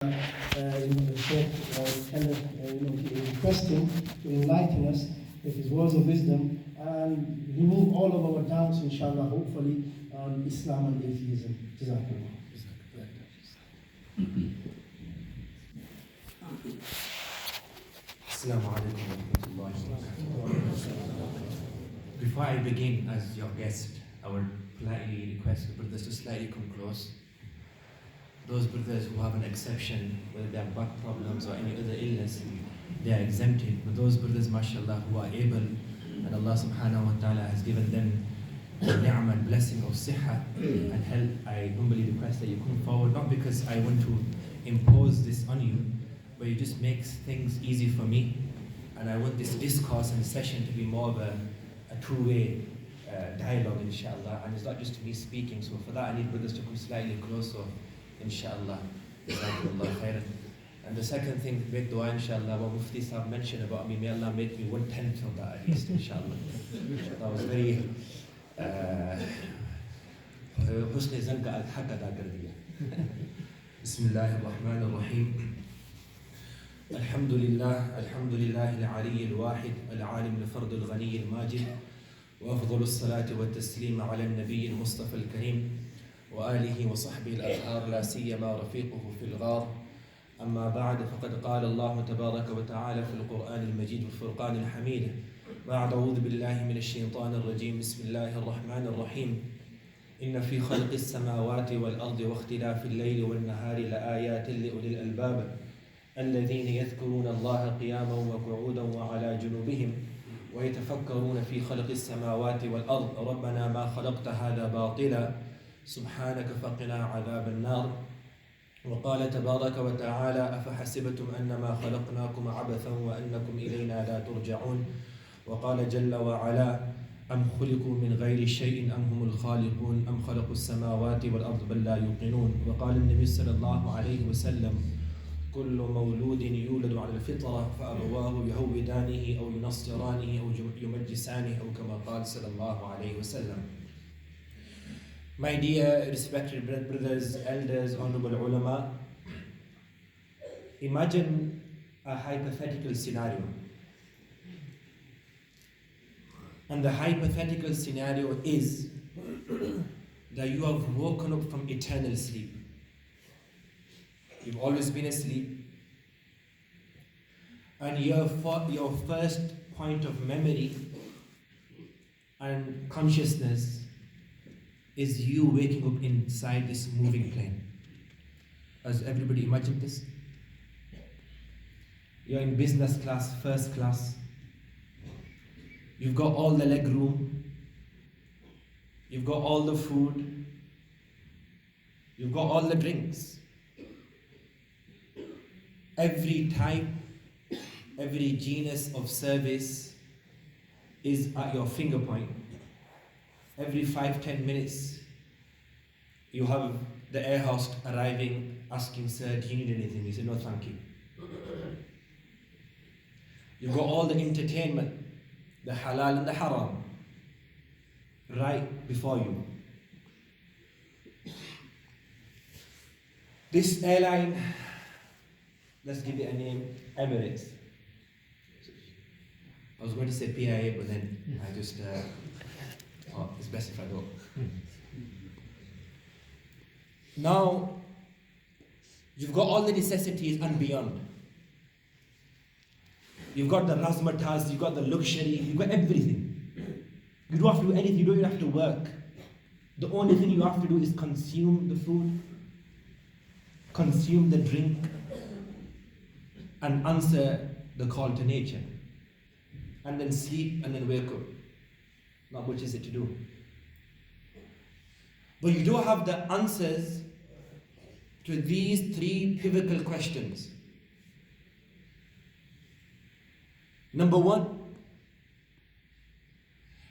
The Sheikh request him to enlighten us with his words of wisdom and remove all of our doubts, inshallah, hopefully, on Islam and atheism. Jazakallah. Assalamu alaikum wa rahmatullahi wa barakatuh. Before I begin, as your guest, I would politely request the brothers to slightly come close. Those brothers who have an exception, whether they have back problems or any other illness, they are exempted. But those brothers, mashallah, who are able, and Allah subhanahu wa ta'ala has given them the ni'mah and blessing of siha and health, I humbly request that you come forward, not because I want to impose this on you, but it just makes things easy for me. And I want this discourse and session to be more of a two-way dialogue, inshallah. And it's not just me speaking, so for that I need brothers to come slightly closer, inshallah. Jazakumullah khairan. And the second thing, make dua, inshallah. What Mufti Sahab mentioned about me, may Allah make me 1/10 of that at least, inshallah. That was very husn zan ka al-haq ada kar diya. Bismillahir Rahmanir Rahim. الحمد لله العلي الواحد العالم الفرد الغني الماجد وأفضل الصلاة والتسليم على النبي المصطفى الكريم وآله وصحبه الأطهار لا سيما رفيقه في الغار. أما بعد، فقد قال الله تبارك وتعالى في القرآن المجيد والفرقان الحميد بعد أعوذ بالله من الشيطان الرجيم بسم الله الرحمن الرحيم إن في خلق السماوات والأرض واختلاف الليل والنهار لآيات لأولي الألباب الذين يذكرون الله قياما وقعودا وعلى جنوبهم ويتفكرون في خلق السماوات والأرض ربنا ما خلقت هذا باطلا سبحانك فقنا عذاب النار. وقال تبارك وتعالى أفحسبتم أنما خلقناكم عبثا وأنكم إلينا لا ترجعون. وقال جل وعلا أم خلقوا من غير شيء أم هم الخالقون أم خلقوا السماوات والأرض بل لا يوقنون. وقال النبي صلى الله عليه وسلم كل مولود يولد على الفطرة فأبواه يهودانه أو ينصرانه أو يمجسانه أو كما قال صلى الله عليه وسلم. My dear respected brothers, elders, honorable ulama, imagine a hypothetical scenario. And the hypothetical scenario is that you have woken up from eternal sleep. You've always been asleep. And your first point of memory and consciousness is you waking up inside this moving plane. Has everybody imagined this? You're in business class, first class. You've got all the leg room. You've got all the food. You've got all the drinks. Every type, every genus of service is at your finger point. Every 5-10 minutes, you have the air host arriving, asking, sir, do you need anything? You say, no, thank you. You've got all the entertainment, the halal and the haram, right before you. This airline, let's give it a name, Emirates. I was going to say PIA, but then I just, it's best if I don't. Now, you've got all the necessities and beyond. You've got the razzmatazz, you've got the luxury, you've got everything. You don't have to do anything, you don't even have to work. The only thing you have to do is consume the food, consume the drink, and answer the call to nature. And then sleep and then wake up. Not much is it to do. But you do have the answers to these three pivotal questions. Number one,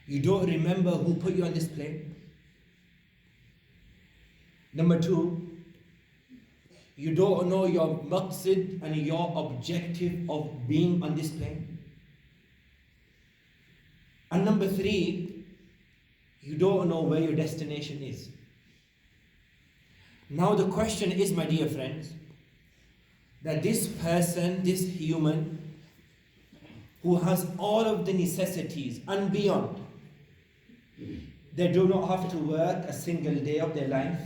you don't remember who put you on this plane. Number two, you don't know your maqsid and your objective of being on this plane. And number three, you don't know where your destination is. Now the question is, my dear friends, that this person, this human, who has all of the necessities and beyond, they do not have to work a single day of their life.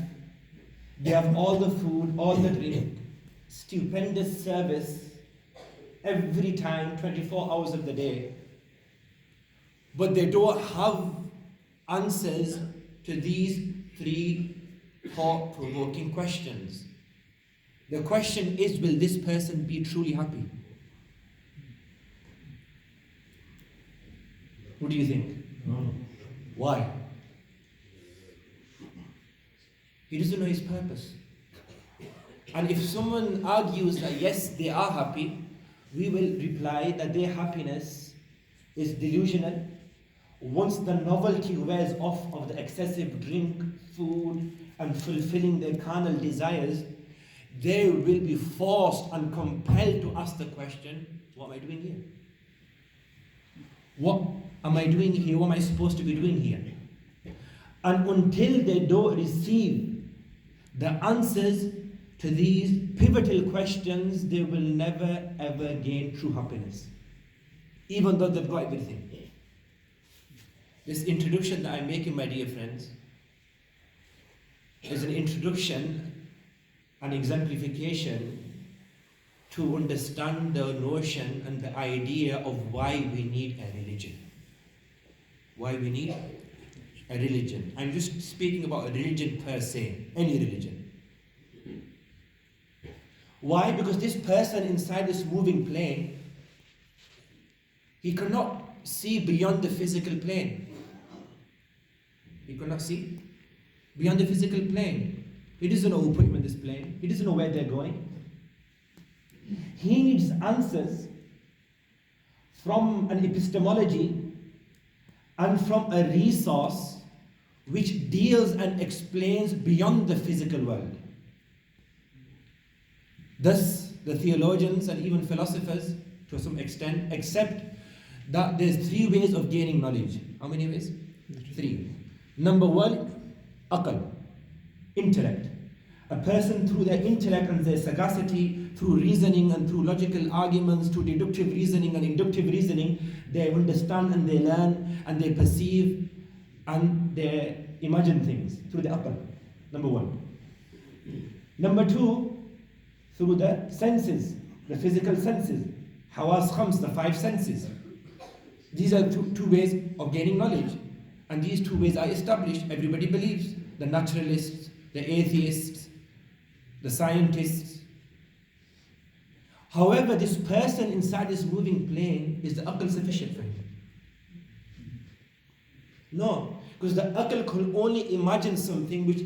They have all the food, all the drink, stupendous service every time, 24 hours of the day. But they don't have answers to these three thought-provoking questions. The question is, will this person be truly happy? What do you think? No. Why? He doesn't know his purpose. And if someone argues that yes, they are happy, we will reply that their happiness is delusional. Once the novelty wears off of the excessive drink, food, and fulfilling their carnal desires, they will be forced and compelled to ask the question, what am I doing here? What am I doing here? What am I supposed to be doing here? And until they don't receive the answers to these pivotal questions, they will never ever gain true happiness, even though they've got everything. This introduction that I'm making, my dear friends, is an introduction, an exemplification to understand the notion and the idea of why we need a religion. Why we need a religion. I'm just speaking about a religion per se, any religion. Why? Because this person inside this moving plane, he cannot see beyond the physical plane. He cannot see beyond the physical plane. He doesn't know who put him in this plane. He doesn't know where they're going. He needs answers from an epistemology and from a resource which deals and explains beyond the physical world. Thus, the theologians and even philosophers, to some extent, accept that there's three ways of gaining knowledge. How many ways? Three. Number one, aql, intellect. A person through their intellect and their sagacity, through reasoning and through logical arguments, through deductive reasoning and inductive reasoning, they understand and they learn and they perceive and they imagine things through the aql. Number one. Number two, through the senses, the physical senses. Hawas khams, the five senses. These are two ways of gaining knowledge. And these two ways are established. Everybody believes. The naturalists, the atheists, the scientists. However, this person inside this moving plane, is the aql sufficient for him? No, because the aql can only imagine something which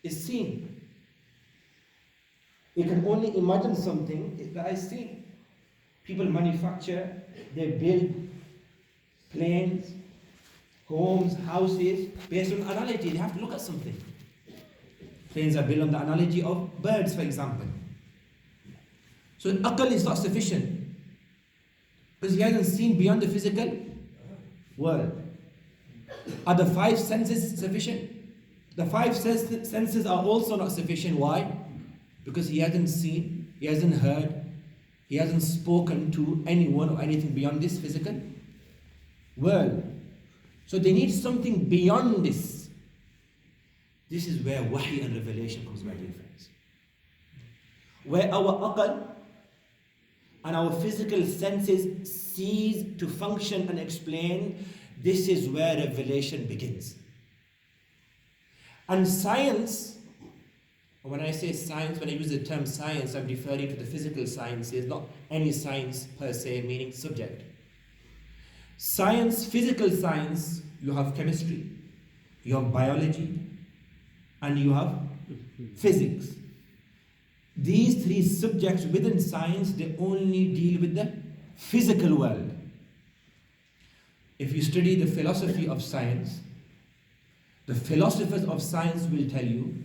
is seen. It can only imagine something that is seen. People manufacture, they build planes, homes, houses, based on analogy. They have to look at something. Planes are built on the analogy of birds, for example. So aql is not sufficient, because he hasn't seen beyond the physical world. Are the five senses sufficient? The five senses are also not sufficient. Why? Because he hasn't seen, he hasn't heard, he hasn't spoken to anyone or anything beyond this physical world. So they need something beyond this. This is where wahy and revelation comes, my dear friends. Where our aql and our physical senses cease to function and explain, this is where revelation begins. And science, when I say science, when I use the term science, I'm referring to the physical sciences, not any science per se, meaning subject. Science, physical science, you have chemistry, you have biology, and you have physics. These three subjects within science, they only deal with the physical world. If you study the philosophy of science, the philosophers of science will tell you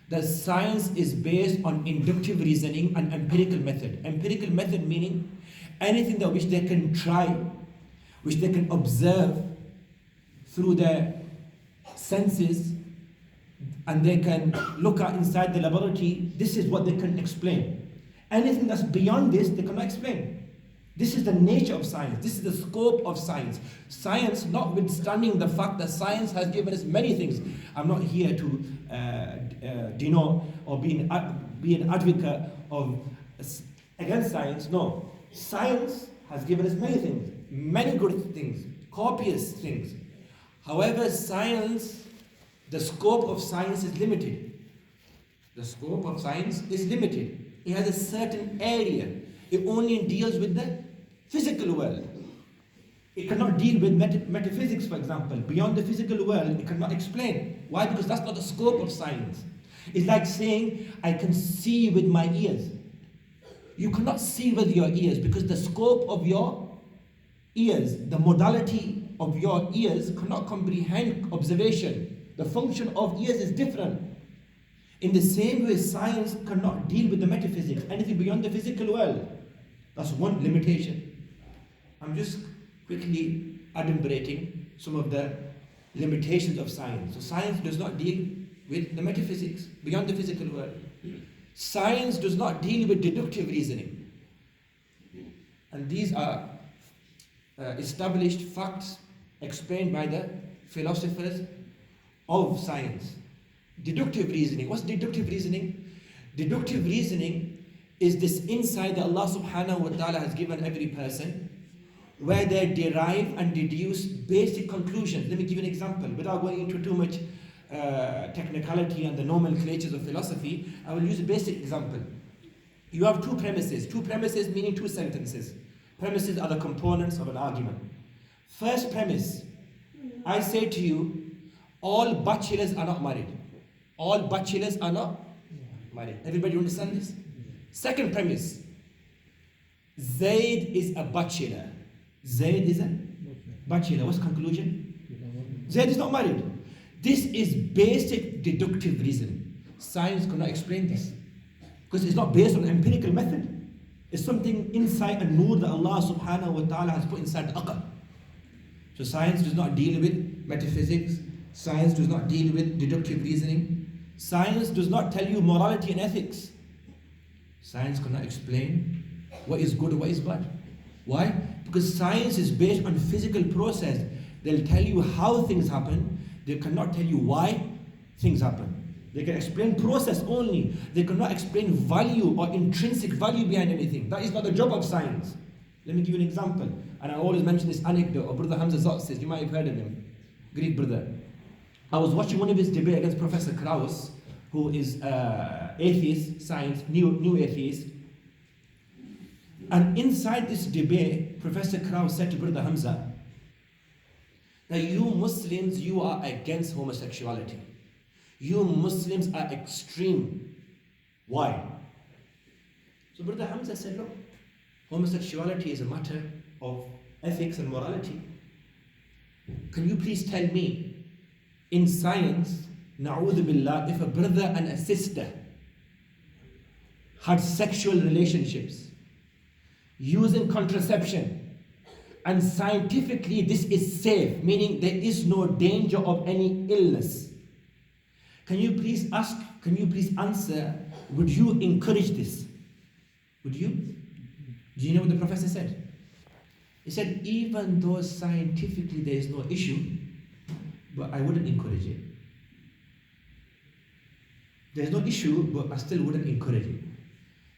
that science is based on inductive reasoning and empirical method. Empirical method meaning anything that which they can try, which they can observe through their senses, and they can look at inside the laboratory. This is what they can explain. Anything that's beyond this, they cannot explain. This is the nature of science. This is the scope of science. Science, notwithstanding the fact that science has given us many things. I'm not here to denote or be an advocate of against science. No. Science has given us many things. Many good things. Copious things. However, science, the scope of science is limited. The scope of science is limited. It has a certain area. It only deals with the physical world. It cannot deal with metaphysics, for example. Beyond the physical world, it cannot explain. Why? Because that's not the scope of science. It's like saying, I can see with my ears. You cannot see with your ears because the scope of your ears, the modality of your ears cannot comprehend observation. The function of ears is different. In the same way, science cannot deal with the metaphysics, anything beyond the physical world. That's one limitation. I'm just quickly adumbrating some of the limitations of science. So science does not deal with the metaphysics beyond the physical world. Science does not deal with deductive reasoning. And these are established facts explained by the philosophers of science. Deductive reasoning. What's deductive reasoning? Deductive reasoning is this insight that Allah subhanahu wa ta'ala has given every person, where they derive and deduce basic conclusions. Let me give you an example. Without going into too much technicality and the nomenclatures of philosophy, I will use a basic example. You have two premises. Two premises meaning two sentences. Premises are the components of an argument. First premise, I say to you, all bachelors are not married. All bachelors are not married. Everybody understand this? Second premise, Zaid is a bachelor. Zaid is a bachelor. What's the conclusion? Zaid is not married. This is basic deductive reasoning. Science cannot explain this because it's not based on an empirical method. It's something insight and nur that Allah subhanahu wa ta'ala has put inside the aql. So science does not deal with metaphysics. Science does not deal with deductive reasoning. Science does not tell you morality and ethics. Science cannot explain what is good or what is bad. Why? Because science is based on physical process. They'll tell you how things happen. They cannot tell you why things happen. They can explain process only. They cannot explain value or intrinsic value behind anything. That is not the job of science. Let me give you an example. And I always mention this anecdote of Brother Hamza Zotsis. You might have heard of him. Greek brother. I was watching one of his debates against Professor Krauss, who is atheist, science, new atheist. And inside this debate, Professor Krauss said to Brother Hamza, that you Muslims, you are against homosexuality. You Muslims are extreme. Why? So Brother Hamza said, look, homosexuality is a matter of ethics and morality. Can you please tell me, in science, na'udhu billah, if a brother and a sister had sexual relationships using contraception, and scientifically this is safe, meaning there is no danger of any illness, can you please answer, would you encourage this? Would you? Do you know what the professor said? He said, even though scientifically there is no issue, but I wouldn't encourage it. There's no issue, but I still wouldn't encourage it.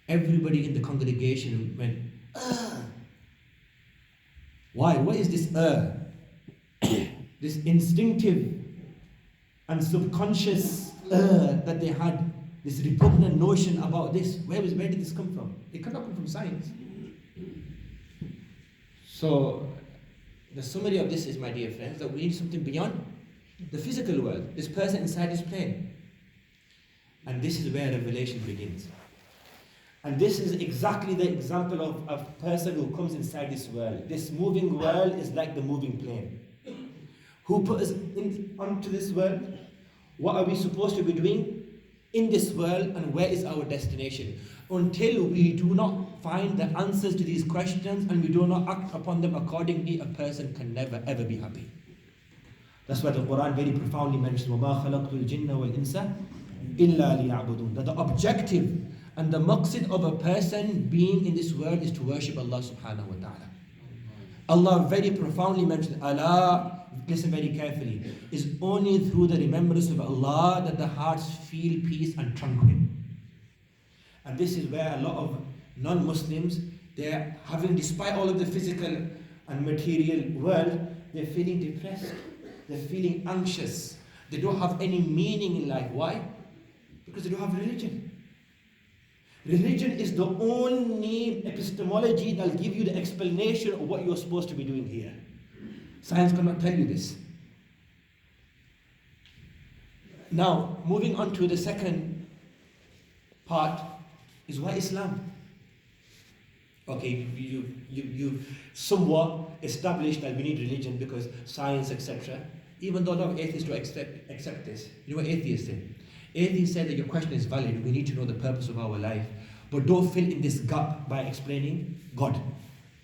Everybody in the congregation went, Why? What is this this instinctive and subconscious that they had, this repugnant notion about this? Where did this come from? It cannot come from science. So, the summary of this is, my dear friends, that we need something beyond the physical world. This person inside this plane. And this is where revelation begins. And this is exactly the example of a person who comes inside this world. This moving world is like the moving plane. Who put us onto this world? What are we supposed to be doing in this world, and where is our destination? Until we do not find the answers to these questions and we do not act upon them accordingly, a person can never ever be happy. That's why the Quran very profoundly mentions وَمَا خَلَقْتُ الْجِنَّ وَالْإِنسَ إِلَّا لِيَعْبُدُونَ. That the objective And the maqsid of a person being in this world is to worship Allah subhanahu wa ta'ala. Allah very profoundly mentioned, Allah, listen very carefully, is only through the remembrance of Allah that the hearts feel peace and tranquil. And this is where a lot of non-Muslims, they're having, despite all of the physical and material world, they're feeling depressed, they're feeling anxious, they don't have any meaning in life. Why? Because they don't have religion. Religion is the only epistemology that will give you the explanation of what you're supposed to be doing here. Science cannot tell you this. Now, moving on to the second part is why Islam? Okay, you somewhat established that we need religion because science, etc. Even though a lot of atheists don't accept this. You know what atheists say? Atheists say that your question is valid, we need to know the purpose of our life, but don't fill in this gap by explaining God.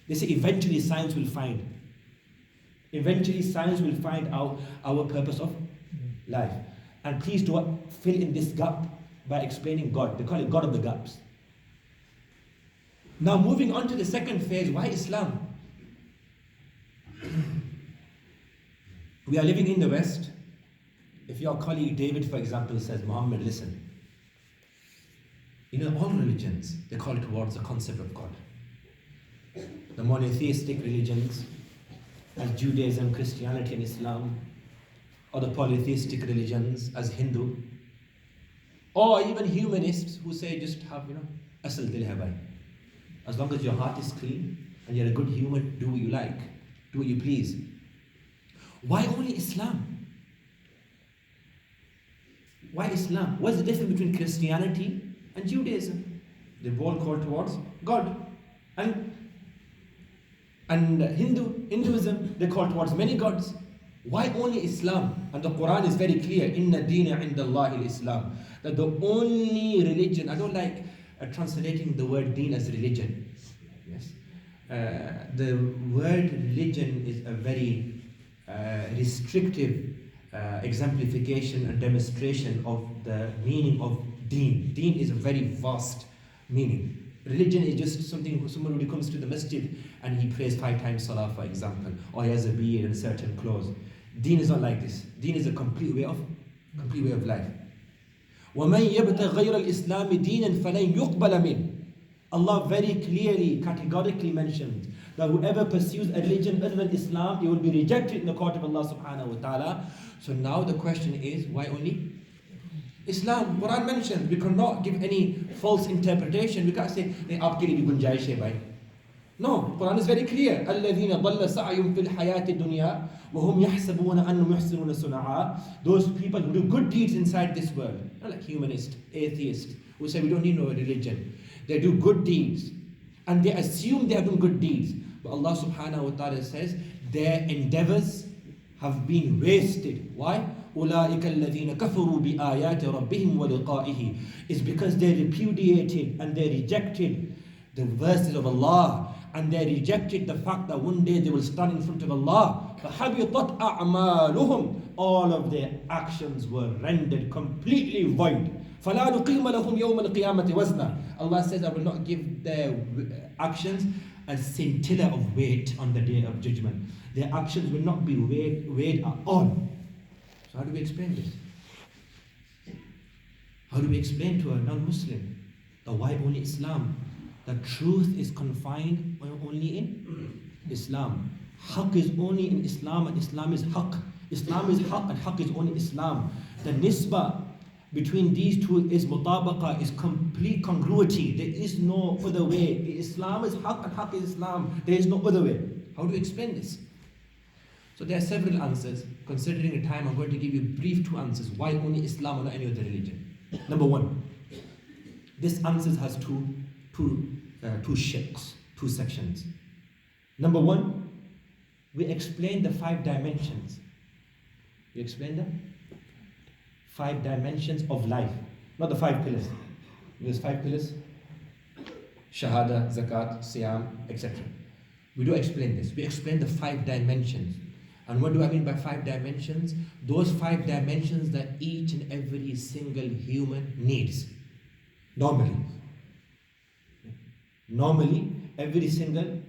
They say eventually science will find. Eventually science will find out our purpose of life. And please don't fill in this gap by explaining God. They call it God of the gaps. Now moving on to the second phase, why Islam? We are living in the West. If your colleague David, for example, says, Muhammad, listen, you know, all religions, they call towards the concept of God. The monotheistic religions, as Judaism, Christianity, and Islam, or the polytheistic religions, as Hindu, or even humanists who say just have, asal dil hai bhai. As long as your heart is clean and you're a good human, do what you like, do what you please. Why only Islam? Why Islam? What's the difference between Christianity and Judaism? They both call towards God. And Hinduism, they call towards many gods. Why only Islam? And the Quran is very clear, Inna deena inda Allahi Islam. That the only religion, I don't like translating the word deen as religion. Yes. The word religion is a very restrictive exemplification and demonstration of the meaning of deen. Deen is a very vast meaning. Religion is just someone who comes to the masjid and he prays 5 times salah, for example, or he has a beard and certain clothes. Deen is not like this. Deen is a complete way of life. وَمَنْ يَبْتَغْ غَيْرَ الْإِسْلَامِ دِينًا فَلَنْ يُقْبَلَ مِنْهُ. Allah very clearly, categorically mentions that whoever pursues a religion other than Islam, he will be rejected in the court of Allah subhanahu wa ta'ala. So now the question is, why only Islam? Quran mentions, we cannot give any false interpretation. We can't say, aapke liye bhi gunjaish hai bhai. No, Quran is very clear. الَّذِينَ ضَلَّ سَعْيُهُمْ فِي الْحَيَاةِ الدُّنْيَا وَهُمْ يَحْسَبُونَ أَنَّهُمْ يُحْسِنُونَ صُنْعًا. Those people who do good deeds inside this world, not like humanists, atheists, who say we don't need no religion. They do good deeds. And they assume they are doing good deeds. But Allah subhanahu wa ta'ala says, their endeavors have been wasted. Why? أُولَٰئِكَ الَّذِينَ كَفَرُوا بِآيَاتِ رَبِّهِمْ وَلِقَائِهِ. It's because they repudiated and they rejected the verses of Allah. And they rejected the fact that one day they will stand in front of Allah. فَحَبِطَتْ أَعْمَالُهُمْ. All of their actions were rendered completely void. فَلَا نُقِيمَ لَهُمْ يَوْمَ الْقِيَامَةِ وَزْنًا. Allah says, I will not give their actions a scintilla of weight on the day of judgment. Their actions will not be weighed at all. So how do we explain this? How do we explain to a non-Muslim that why only Islam? The truth is confined only in Islam. Haqq is only in Islam and Islam is Haqq. Islam is Haqq and Haqq is only Islam. The nisbah between these two is mutabaqa, is complete congruity. There is no other way. Islam is Haqq and Haqq is Islam. There is no other way. How do you explain this? So there are several answers. Considering the time, I'm going to give you brief 2 answers. Why only Islam and not any other religion? Number 1, this answer has two sheikhs, 2 sections. Number 1, we explain the 5 dimensions. We explain them? 5 dimensions of life, not the 5 pillars. There's 5 pillars: Shahada, Zakat, Siyam, etc. We do explain this. We explain the 5 dimensions. And what do I mean by 5 dimensions? Those 5 dimensions that each and every single human needs, normally. Normally, every single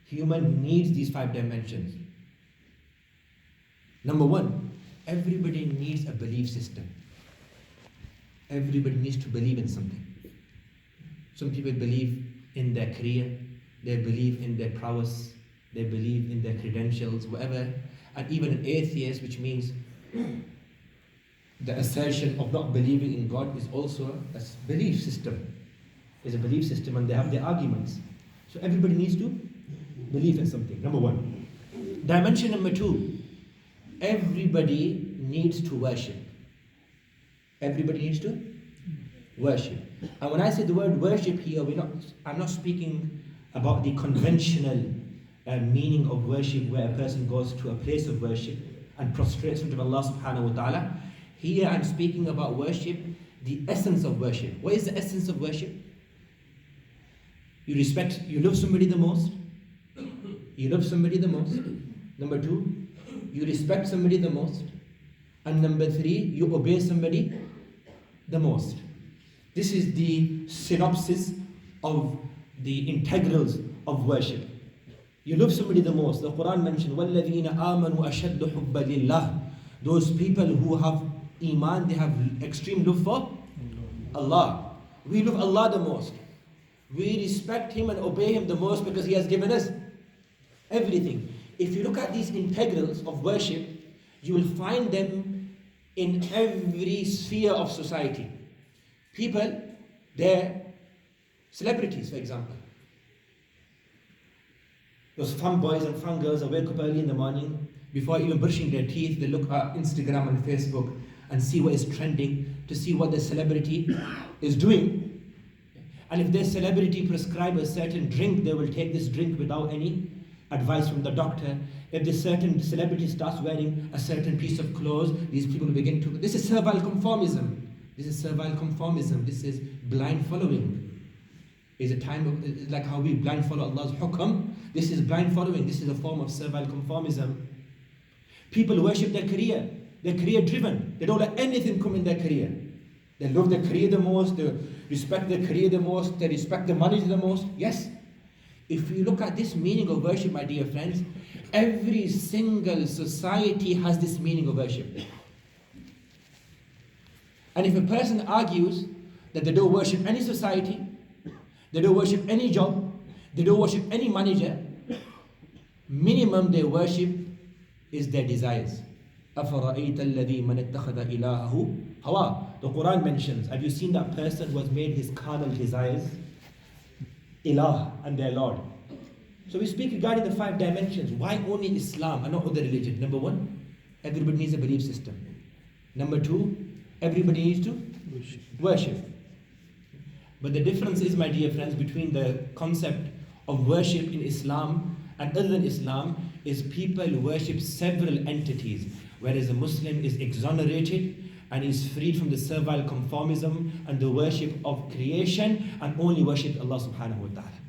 human needs these 5 dimensions. Number 1, everybody needs a belief system. Everybody needs to believe in something. Some people believe in their career, they believe in their prowess, they believe in their credentials, whatever. And even an atheist, which means the assertion of not believing in God, is also a belief system. Is a belief system, and they have their arguments. So everybody needs to believe in something. Number 1. Dimension number 2. Everybody needs to worship. Everybody needs to worship. And when I say the word worship here, I'm not speaking about the conventional meaning of worship, where a person goes to a place of worship and prostrates in front of Allah subhanahu wa ta'ala. Here I'm speaking about worship, the essence of worship. What is the essence of worship? You love somebody the most. You love somebody the most. Number 2, you respect somebody the most. And number 3, you obey somebody the most. This is the synopsis of the integrals of worship. You love somebody the most. The Quran mentioned, وَالَّذِينَ آمَنُوا أَشَدُّ حُبًّا لِلَّهِ. Those people who have iman, they have extreme love for Allah. We love Allah the most. We respect Him and obey Him the most because He has given us everything. If you look at these integrals of worship, you will find them in every sphere of society. People, they're celebrities, for example. Those fun boys and fun girls that wake up early in the morning, before even brushing their teeth, they look at Instagram and Facebook and see what is trending, to see what the celebrity is doing. And if their celebrity prescribe a certain drink, they will take this drink without any advice from the doctor. If the certain celebrity starts wearing a certain piece of clothes, these people begin to... This is servile conformism. This is servile conformism. This is blind following. Is a time of, like how we blind follow Allah's hukam. This is blind following. This is a form of servile conformism. People worship their career. They're career driven. They don't let anything come in their career. They love their career the most. They respect their career the most. They respect the manager the most. Yes. If you look at this meaning of worship, my dear friends, every single society has this meaning of worship. And if a person argues that they don't worship any society, they don't worship any job, they don't worship any manager, minimum they worship is their desires. أَفَرَأَيْتَ الَّذِي مَنِ اتَّخَذَ إِلَهَهُ هَوَى. The Quran mentions, have you seen that person who has made his carnal desires ilah and their Lord? So we speak regarding the 5 dimensions. Why only Islam and not other religion? Number 1, everybody needs a belief system. Number 2, everybody needs to worship. But the difference is, my dear friends, between the concept of worship in Islam and other than Islam is people worship several entities, whereas a Muslim is exonerated and is freed from the servile conformism and the worship of creation and only worship Allah subhanahu wa ta'ala.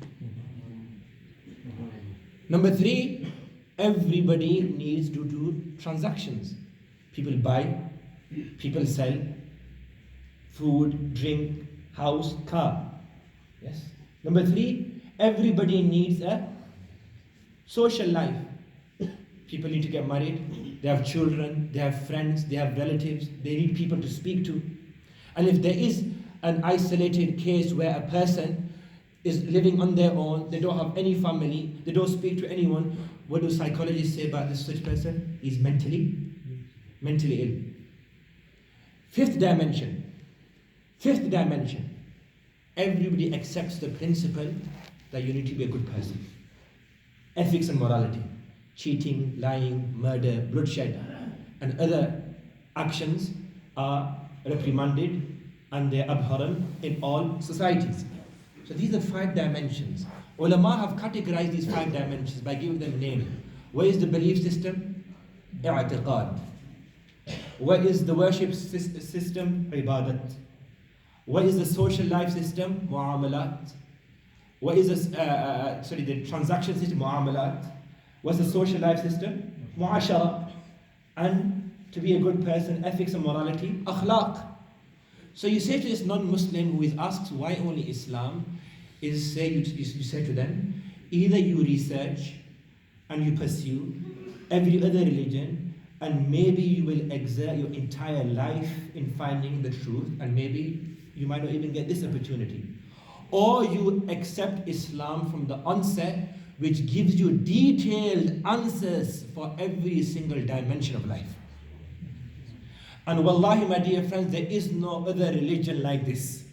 Number 3, everybody needs to do transactions. People buy, people sell, food, drink, house, car. Yes. Number 3, everybody needs a social life. People need to get married, they have children, they have friends, they have relatives, they need people to speak to. And if there is an isolated case where a person is living on their own, they don't have any family, they don't speak to anyone, what do psychologists say about this such person? He's mentally ill. Fifth dimension. Everybody accepts the principle that you need to be a good person. Ethics and morality. Cheating, lying, murder, bloodshed, and other actions are reprimanded and they're abhorrent in all societies. So these are 5 dimensions. Ulama have categorized these 5 dimensions by giving them names. What is the belief system? I'tiqad. What is the worship system? Ibadat. What is the social life system? Mu'amalat. What is the transaction system? Mu'amalat. What's the social life system? Mu'ashara. And to be a good person, ethics and morality, akhlaq. So you say to this non-Muslim who is asked why only Islam, is say you say to them, either you research and you pursue every other religion, and maybe you will exert your entire life in finding the truth, and maybe you might not even get this opportunity. Or you accept Islam from the onset, which gives you detailed answers for every single dimension of life. And wallahi, my dear friends, there is no other religion like this,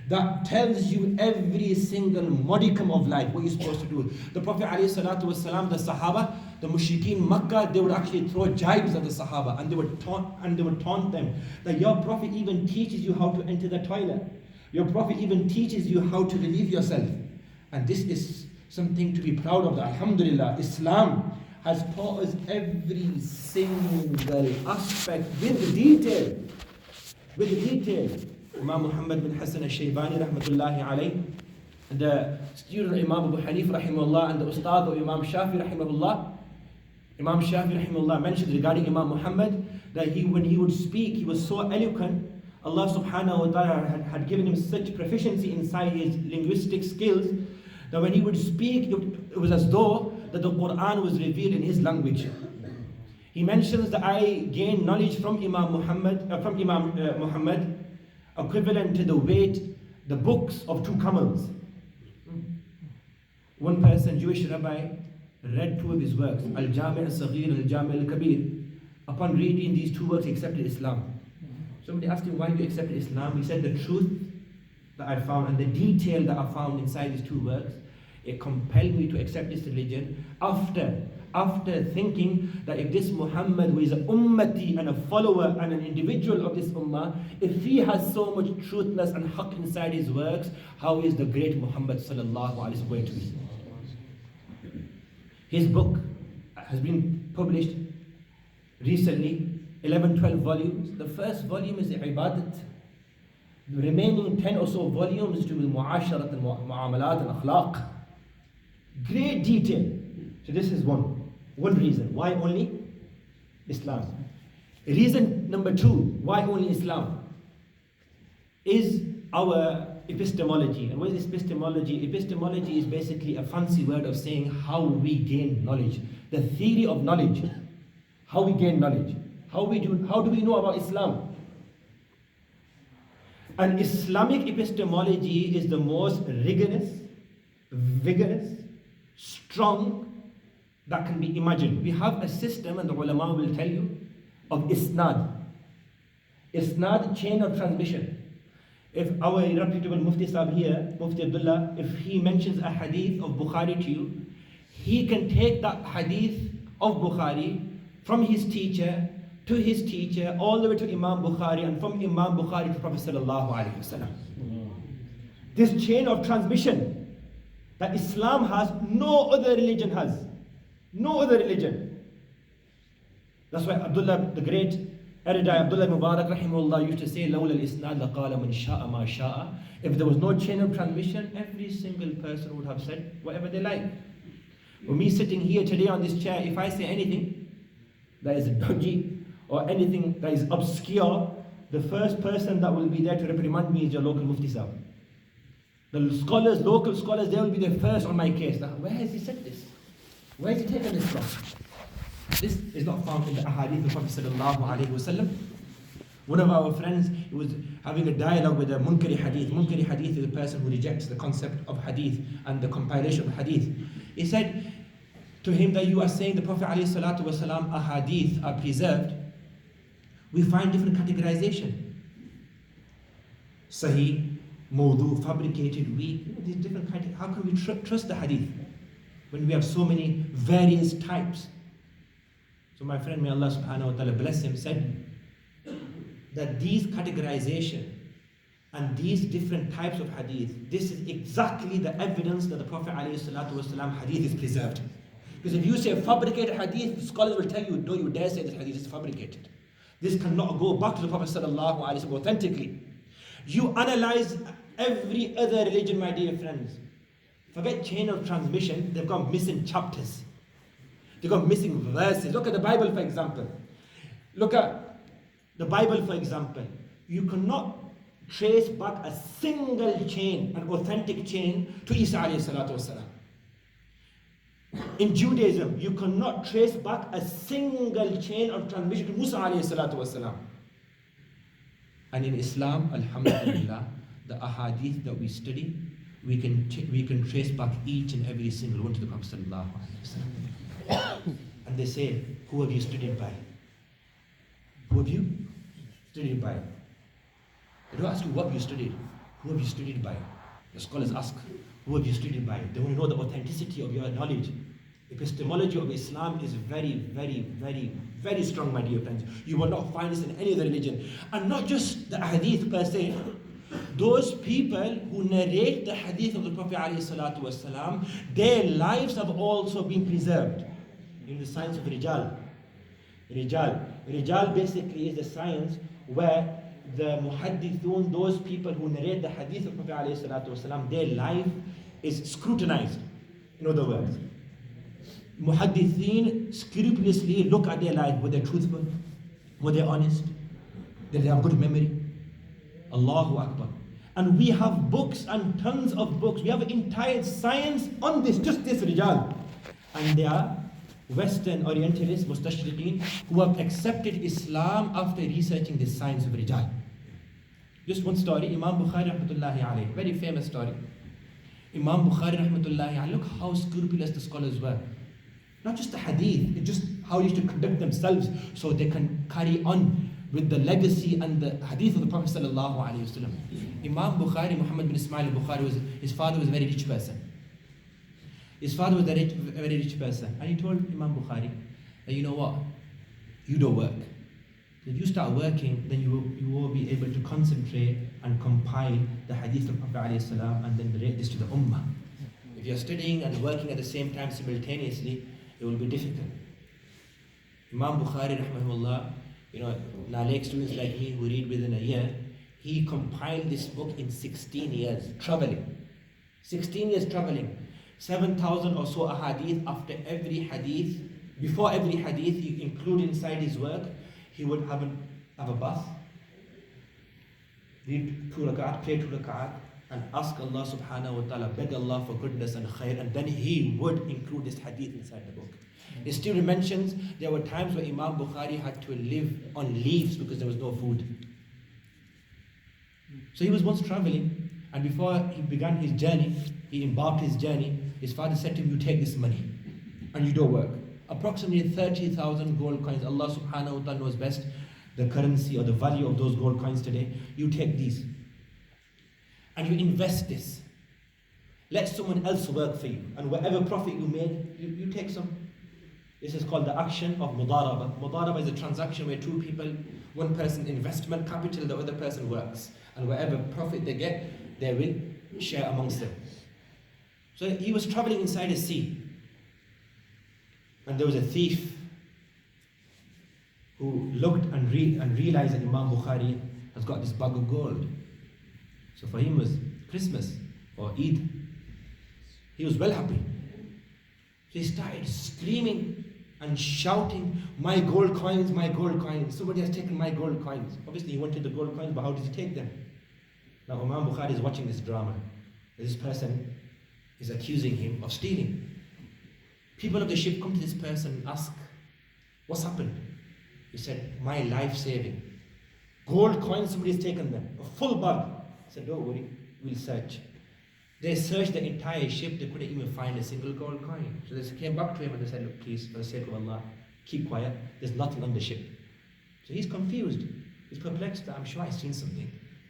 that tells you every single modicum of life, what you're supposed to do. The Prophet ﷺ, the Sahaba, the Mushrikeen Makkah, they would actually throw jibes at the Sahaba, and they would taunt them that your Prophet even teaches you how to enter the toilet. Your Prophet even teaches you how to relieve yourself. And this is something to be proud of. Alhamdulillah, Islam has taught us every single aspect with detail. With detail. Imam Muhammad bin Hassan al-Shaybani rahmatullahi alayh, the student of Imam Abu Hanif rahimahullah, and the ustad of Imam Shafi rahimahullah. Imam Shafi rahimahullah mentioned regarding Imam Muhammad that when he would speak, he was so eloquent. Allah subhanahu wa ta'ala had given him such proficiency inside his linguistic skills that when he would speak, it was as though that the Quran was revealed in his language. He mentions that I gained knowledge from Imam Muhammad, equivalent to the weight, the books of 2 camels. One person, Jewish rabbi, read 2 of his works, Al-Jami' al-Saghir, Al-Jami' al-Kabir. Upon reading these 2 works, he accepted Islam. Somebody asked him, why do you accept Islam? He said, the truth that I found and the detail that I found inside these 2 works, it compelled me to accept this religion after thinking that if this Muhammad, who is an ummati and a follower and an individual of this ummah, if he has so much truthness and haqq inside his works, how is the great Muhammad sallallahu alaihi wasallam going to be? His book has been published recently, 11-12 volumes. The first volume is the ibadat. The remaining 10 or so volumes to the mu'asharat and mu'amalat and akhlaq. Great detail. So this is one reason. Why only Islam? Reason number 2, why only Islam, is our epistemology. And what is epistemology? Epistemology is basically a fancy word of saying how we gain knowledge. The theory of knowledge. How we gain knowledge. How do we know about Islam? And Islamic epistemology is the most rigorous, vigorous, strong that can be imagined. We have a system, and the ulama will tell you, of isnad. Isnad, chain of transmission. If our reputable Mufti Sahib here, Mufti Abdullah, if he mentions a hadith of Bukhari to you, he can take that hadith of Bukhari from his teacher to his teacher, all the way to Imam Bukhari, and from Imam Bukhari to Prophet sallallahu alaihi wasallam. This chain of transmission that Islam has, no other religion has. No other religion. That's why Abdullah, the great erudite Abdullah Mubarak rahimahullah used to say, لَوْلَا الْإِسْنَادَ لَقَالَ مَنْ شَاءَ مَا شَاءَ. If there was no chain of transmission, every single person would have said whatever they like. For me sitting here today on this chair, if I say anything that is dodgy or anything that is obscure, the first person that will be there to reprimand me is your local Mufti Sahib. The scholars, local scholars, they will be the first on my case. Now, where has he said this? Where has he taken this from? This is not found in the ahadith of Prophet sallallahu alaihi wasallam. One of our friends was having a dialogue with a munkari hadith. Munkari hadith is a person who rejects the concept of hadith and the compilation of hadith. He said to him that you are saying the Prophet alaihi salatu wasallam ahadith are preserved. We find different categorization. Sahih, mawdu, fabricated, weak. These different kinds. How can we trust the hadith when we have so many various types? So my friend, may Allah subhanahu wa ta'ala bless him, said that these categorization and these different types of hadith, this is exactly the evidence that the Prophet alayhi salatu wasalam hadith is preserved. Because if you say fabricated hadith, scholars will tell you, don't you dare say this hadith is fabricated. This cannot go back to the Prophet sallallahu alaihi wasallam authentically. You analyze every other religion, my dear friends. Forget chain of transmission, they've got missing chapters. They've got missing verses. Look at the Bible, for example. Look at the Bible, for example. You cannot trace back a single chain, an authentic chain, to Isa alayhi salatu wasalam. In Judaism, you cannot trace back a single chain of transmission to Musa alayhi salatu wasalam. And in Islam, alhamdulillah, the ahadith that we study, we can trace back each and every single one to the Prophet sallallahu alaihi wasallam. And they say, who have you studied by? Who have you studied by? They don't ask you what you studied. Who have you studied by? The scholars ask, who have you studied by? They want to know the authenticity of your knowledge. Epistemology of Islam is very, very, very, very strong, my dear friends. You will not find this in any other religion. And not just the hadith per se. Those people who narrate the hadith of the Prophet ﷺ, their lives have also been preserved. In the science of Rijal. Rijal basically is the science where the muhaddithun, those people who narrate the hadith of the Prophet ﷺ, their life is scrutinized. In other words, muhaddithin scrupulously look at their life. Were they truthful? Were they honest? Did they have good memory? Allahu Akbar. And we have books and tons of books. We have an entire science on this, just this Rijal. And they are Western Orientalists, Mustashriqeen, who have accepted Islam after researching this science of Rijal. Just one story, Imam Bukhari rahmatullahi alayhi, very famous story. Imam Bukhari rahmatullahi alayhi, look how scrupulous the scholars were. Not just the hadith, it's just how they used to conduct themselves so they can carry on with the legacy and the hadith of the Prophet sallallahu alayhi wasallam. Imam Bukhari, Muhammad bin Ismail al-Bukhari, his father was a very rich person. His father was a very rich person. And he told Imam Bukhari that, you know what, you don't work. If you start working, then you will be able to concentrate and compile the hadith of the Prophet alayhi salam and then relate this to the ummah. If you're studying and working at the same time simultaneously, it will be difficult. Imam Bukhari rahmahullah, you know, Nalek students like me who read within a year, he compiled this book in 16 years, traveling. 16 years traveling. 7,000 or so ahadith after every hadith. Before every hadith, he included inside his work, he would have a bath, read 2 rak'at, pray 2 rak'at, and ask Allah subhanahu wa ta'ala, beg Allah for goodness and khair, and then he would include this hadith inside the book. He still mentions there were times where Imam Bukhari had to live on leaves because there was no food. So he was once traveling, and before he began his journey, he embarked his journey, his father said to him, you take this money, and you don't work. Approximately 30,000 gold coins. Allah subhanahu wa ta'ala knows best the currency or the value of those gold coins today. You take these, and you invest this. Let someone else work for you, and whatever profit you made, you take some. This is called the action of mudaraba. Mudaraba is a transaction where two people, one person investment capital, the other person works. And whatever profit they get, they will share amongst them. So he was traveling inside a sea. And there was a thief who looked and realized that Imam Bukhari has got this bag of gold. So for him it was Christmas or Eid. He was well happy. So he started screaming and shouting, my gold coins, my gold coins. Somebody has taken my gold coins. Obviously he wanted the gold coins, but how did he take them? Now Imam Bukhari is watching this drama. This person is accusing him of stealing. People of the ship come to this person and ask, what's happened? He said, my life saving. Gold coins, somebody's taken them. A full bag. He said, don't worry, we'll search. They searched the entire ship, they couldn't even find a single gold coin. So they came back to him and they said, look, please, for the sake of Allah, keep quiet, there's nothing on the ship. So he's confused, he's perplexed, I'm sure I've seen something.